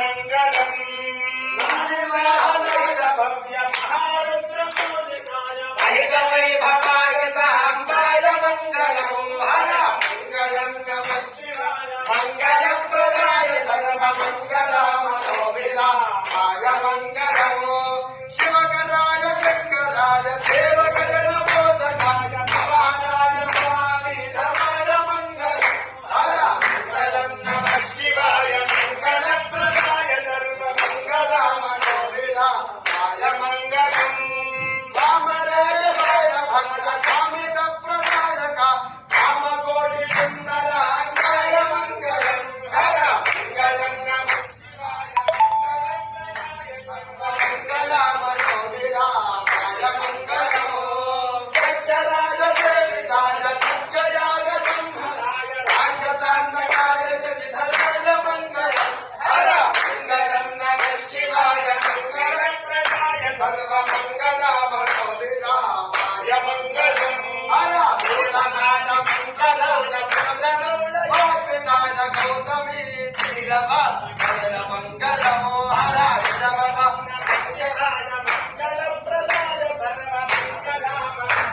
మంగళం నందివాహనాయ భవ్య మహారుద్రపూజితాయ వైద వైభవాయ సాంబాయ మంగళం హర మంగళం నమః శివాయ మంగళప్రదాయ సర్వమంగళమనోభిలాషాయ మంగళం శివకరాయ శంకరాయ సేవకరణ పోషకాయ భవానాయ మహావీరమాయ మంగళం హర మంగళం నమః శివాయ మంగళప్రదాయ సర్వమంగళమనోభిలాషాయ మంగళం వామదేవ భక్త కామిత ప్రదాయక కామకోటి సుందరాయ మంగళం హర మంగళం నమః శివాయ మంగళప్రదాయ సర్వమంగళమనోభిలాషాయ మంగళం సత్యరాజ సేవితాయ నిత్యయాగ సంహరాయ రాజసాంతకాయ శశిధరాయ మంగళం హర మంగళం నమః శివాయ మంగళప్రదాయ సర్వమంగళమనోభిలాషాయ మంగళం హర భూతనాథ శంకరాయ ప్రజనౌళ వాసితాయ గౌతమీ క్షీరవాసాయ మంగళం హర శరవణ నమస్కారాయ మంగళప్రదాయ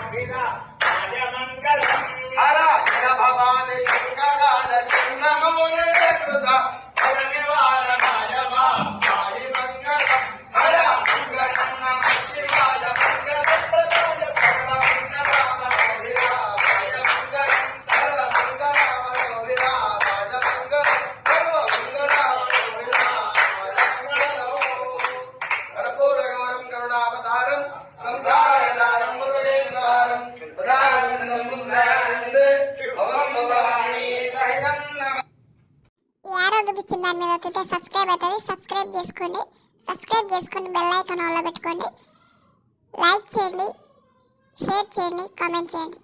సర్వమంగళమనోభిలాషాయ మంగళం హర జయ భవాని శంకరాయ చిన్నమౌళి కృత ఫల నివారణాయ మాయి మంగళం హర మంగళం నమః శివాయ మంగళప్రదాయ సర్వమంగళమనోభిలాషాయ మంగళం సర్వమంగళమనోభిలాషాయ మంగళం సర్వమంగళమనోభిలాషాయ మంగళం కర్పూరగౌరం కరుణావతారం సంసారదారం మురళీధరం పదారవిందం ముందానందే భవం భవాని సహితం నమః. ఈ యారో చూపించిన దాని మీద వస్తే సబ్స్క్రైబ్ అవుతుంది. సబ్స్క్రైబ్ చేసుకొని బెల్ ఐకాన్ ఆన్లో పెట్టుకోండి. లైక్ చేయండి, షేర్ చేయండి, కామెంట్ చేయండి.